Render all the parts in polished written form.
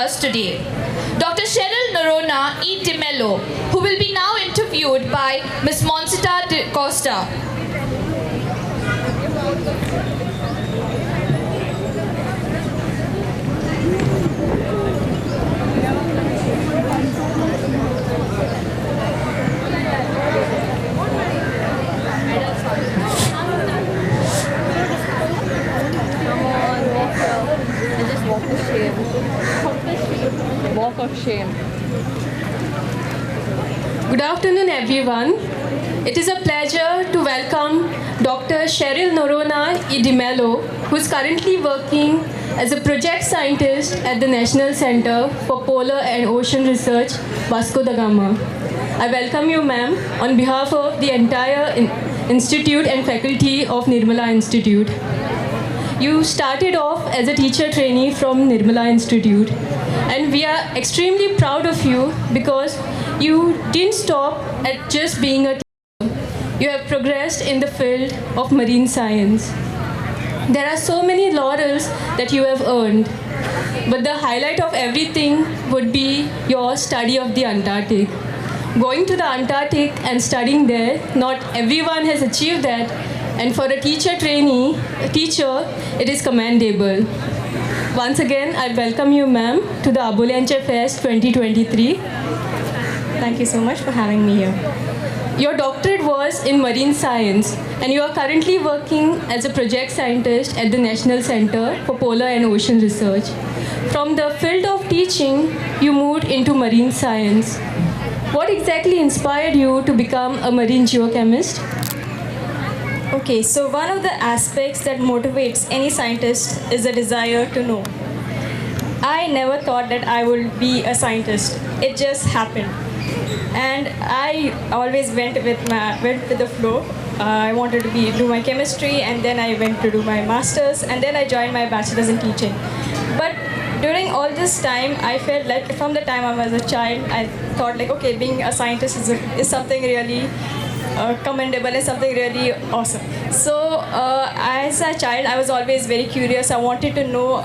us today. Dr. Cheryl Norona E. De Mello, who will be now interviewed by Ms. Monsita de Costa. Walk of shame. Good afternoon, everyone. It is a pleasure to welcome Dr. Cheryl Norona E. De Mello, who is currently working as a project scientist at the National Center for Polar and Ocean Research, Vasco da Gama. I welcome you, ma'am, on behalf of the entire institute and faculty of Nirmala Institute. You started off as a teacher trainee from Nirmala Institute, and we are extremely proud of you because you didn't stop at just being a teacher. You have progressed in the field of marine science. There are so many laurels that you have earned, but the highlight of everything would be your study of the Antarctic. Going to the Antarctic and studying there, not everyone has achieved that, and for a teacher, it is commendable. Once again, I welcome you, ma'am, to the Abolianchem Fest 2023. Thank you so much for having me here. Your doctorate was in marine science, and you are currently working as a project scientist at the National Center for Polar and Ocean Research. From the field of teaching, you moved into marine science. What exactly inspired you to become a marine geochemist? Okay, so one of the aspects that motivates any scientist is a desire to know. I never thought that I would be a scientist. It just happened. And I always went with the flow. I wanted to do my chemistry, and then I went to do my master's, and then I joined my bachelor's in teaching. But during all this time, I felt like from the time I was a child, I thought like, okay, being a scientist is something really commendable and something really awesome. So as a child, I was always very curious. I wanted to know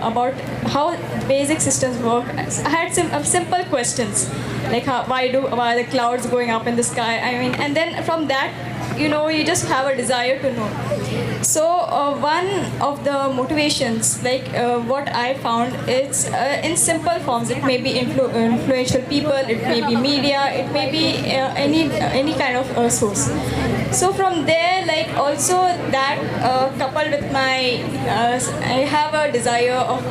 about how basic systems work. I had simple questions like why are the clouds going up in the sky? I mean, and then from that, you just have a desire to know. So one of the motivations, like what I found, it's in simple forms. It may be influential people, it may be media, it may be any kind of source. So from there, like also that coupled with my, I have a desire of,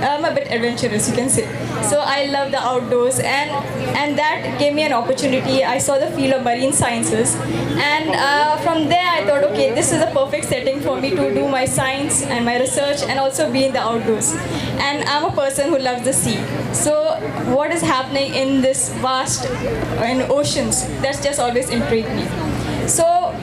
I'm a bit adventurous, you can say. So I love the outdoors, and that gave me an opportunity. I saw the field of marine sciences, and from there I thought, okay, this is a perfect setting for me to do my science and my research and also be in the outdoors. And I'm a person who loves the sea. So what is happening in this vast in oceans, that's just always intrigued me. So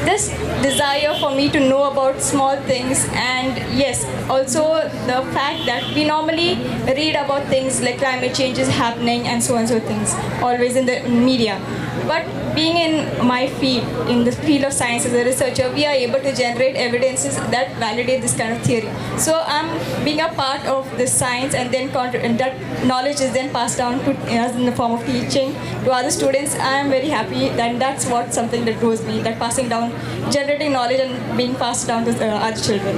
this desire for me to know about small things, and yes, also the fact that we normally read about things like climate change is happening and so things, always in the media. But being in my field, in the field of science as a researcher, we are able to generate evidences that validate this kind of theory. So I'm being a part of this science, and then that knowledge is then passed down to us in the form of teaching to other students. I am very happy that that's what something that draws me, that passing down, generating knowledge and being passed down to other children.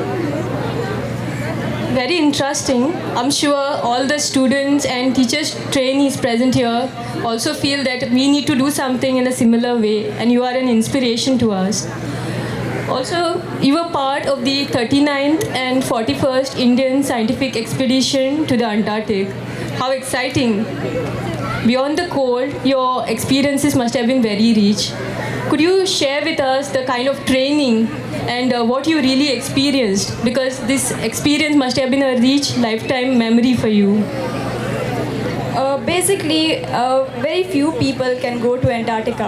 Very interesting. I'm sure all the students and teachers trainees present here also feel that we need to do something in a similar way, and you are an inspiration to us. Also, you were part of the 39th and 41st Indian scientific expedition to the Antarctic. How exciting! Beyond the cold, your experiences must have been very rich. Could you share with us the kind of training and what you really experienced? Because this experience must have been a rich lifetime memory for you. Basically, very few people can go to Antarctica.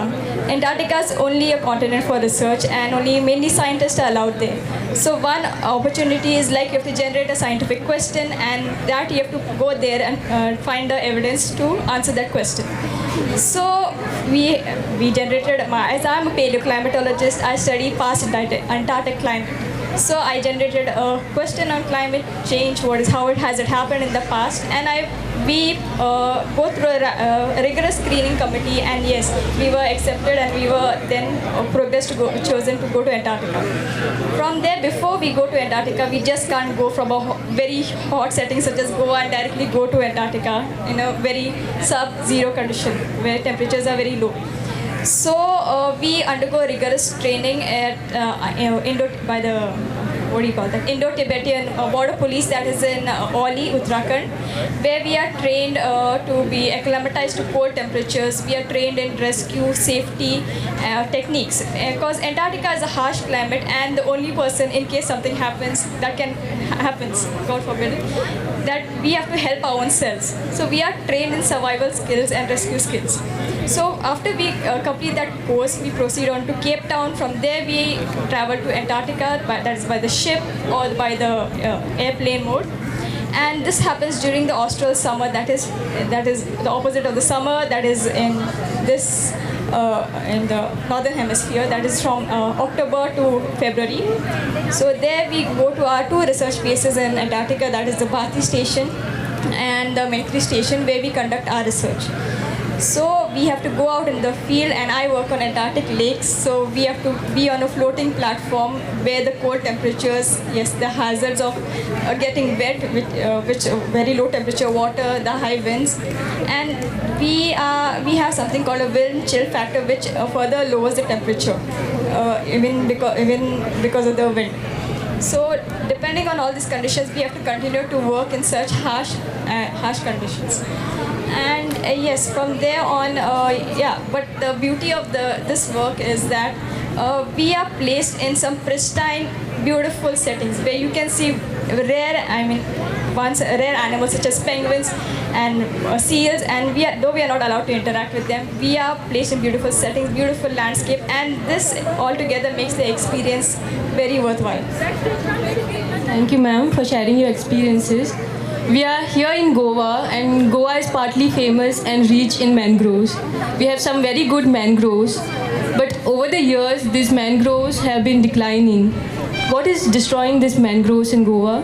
Antarctica is only a continent for research, and only mainly scientists are allowed there. So one opportunity is like you have to generate a scientific question, and that you have to go there and find the evidence to answer that question. So we generated, as I'm a paleoclimatologist, I study past Antarctic climate. So I generated a question on climate change, how has it happened in the past, and we go through a rigorous screening committee, and yes, we were accepted, and we were then chosen to go to Antarctica. From there, before we go to Antarctica, we just can't go from a very hot setting such as Goa and directly go to Antarctica in a very sub-zero condition where temperatures are very low. So we undergo rigorous training at Indo-Tibetan border police, that is in Oli, Uttarakhand, where we are trained to be acclimatized to cold temperatures. We are trained in rescue safety techniques, because Antarctica is a harsh climate, and the only person, in case something happens, God forbid, that we have to help our own selves. So we are trained in survival skills and rescue skills. So after we complete that course, we proceed on to Cape Town. From there, we travel to Antarctica, that is by the ship or by the airplane mode. And this happens during the austral summer, that is the opposite of the summer, that is in the northern hemisphere, that is from October to February. So there we go to our two research bases in Antarctica, that is the Bhathi station and the Mentry station, where we conduct our research. So we have to go out in the field, and I work on Antarctic lakes. So we have to be on a floating platform where the cold temperatures, yes, the hazards of getting wet, which very low temperature water, the high winds, and we have something called a wind chill factor, which further lowers the temperature, even because of the wind. So depending on all these conditions, we have to continue to work in such harsh conditions. And yes, from there on, but the beauty of this work is that we are placed in some pristine, beautiful settings where you can see rare animals such as penguins and seals, and though we are not allowed to interact with them, we are placed in beautiful settings, beautiful landscape, and this altogether makes the experience very worthwhile. Thank you, ma'am, for sharing your experiences. We are here in Goa, and Goa is partly famous and rich in mangroves. We have some very good mangroves, but over the years, these mangroves have been declining. What is destroying these mangroves in Goa?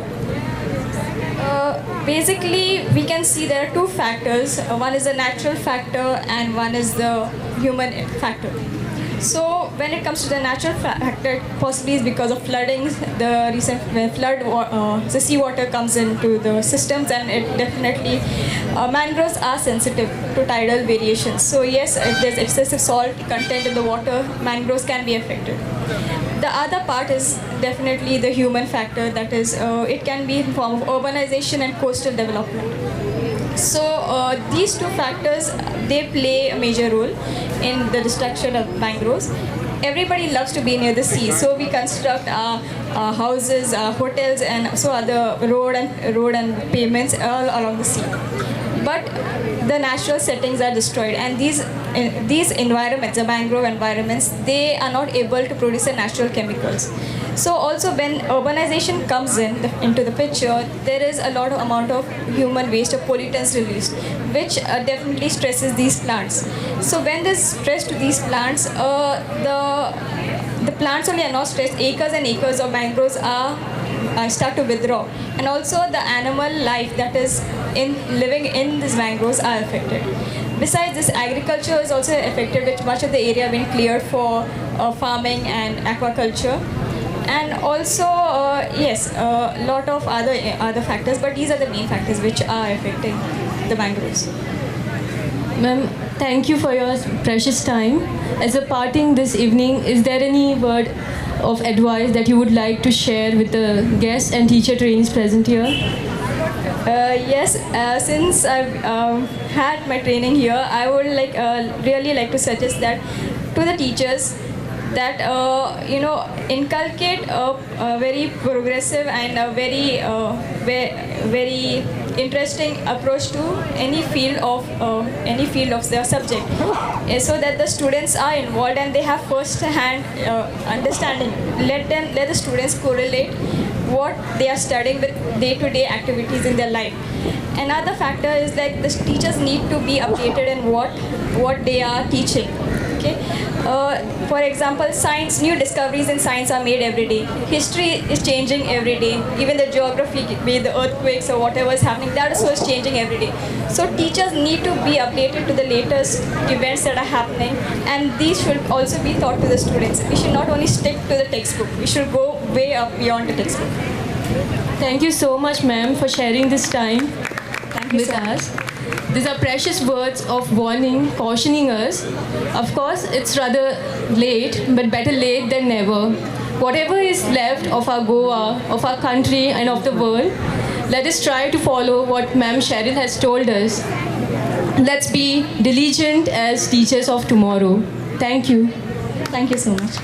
Basically, we can see there are two factors. One is the natural factor, and one is the human factor. So when it comes to the natural factor, possibly is because of floodings. The recent flood, the seawater comes into the systems, and it definitely, mangroves are sensitive to tidal variations. So yes, if there's excessive salt content in the water, mangroves can be affected. The other part is definitely the human factor, that is, it can be in form of urbanization and coastal development. So these two factors, they play a major role in the destruction of mangroves. Everybody loves to be near the sea, so we construct our houses, hotels, and so other road and pavements all along the sea. But the natural settings are destroyed, and these environments, the mangrove environments, they are not able to produce the natural chemicals. So also when urbanization comes into the picture, there is a lot of amount of human waste or pollutants released, which definitely stresses these plants. So when there's stress to these plants, the plants only are not stressed, acres and acres of mangroves start to withdraw, and also the animal life that is living in these mangroves are affected. Besides this, agriculture is also affected, with much of the area being cleared for farming and aquaculture. And also, yes, a lot of other factors, but these are the main factors which are affecting the mangroves. Ma'am, thank you for your precious time. As a parting this evening, is there any word of advice that you would like to share with the guests and teacher trainees present here? Yes, since I've had my training here, I would really like to suggest that to the teachers that inculcate a very progressive and a very interesting approach to any field of their subject, so that the students are involved and they have first-hand understanding. Let the students correlate what they are studying with day-to-day activities in their life. Another factor is that the teachers need to be updated in what they are teaching. Okay. For example, science, new discoveries in science are made every day. History is changing every day. Even the geography, be it the earthquakes or whatever is happening, that also is changing every day. So teachers need to be updated to the latest events that are happening, and these should also be taught to the students. We should not only stick to the textbook. We should go way up beyond the textbook. Thank you so much, ma'am, for sharing this time Thank you with so much. us. These are precious words of warning, cautioning us. Of course, it's rather late, but better late than never. Whatever is left of our Goa, of our country, and of the world, let us try to follow what Ma'am Cheryl has told us. Let's be diligent as teachers of tomorrow. Thank you. Thank you so much.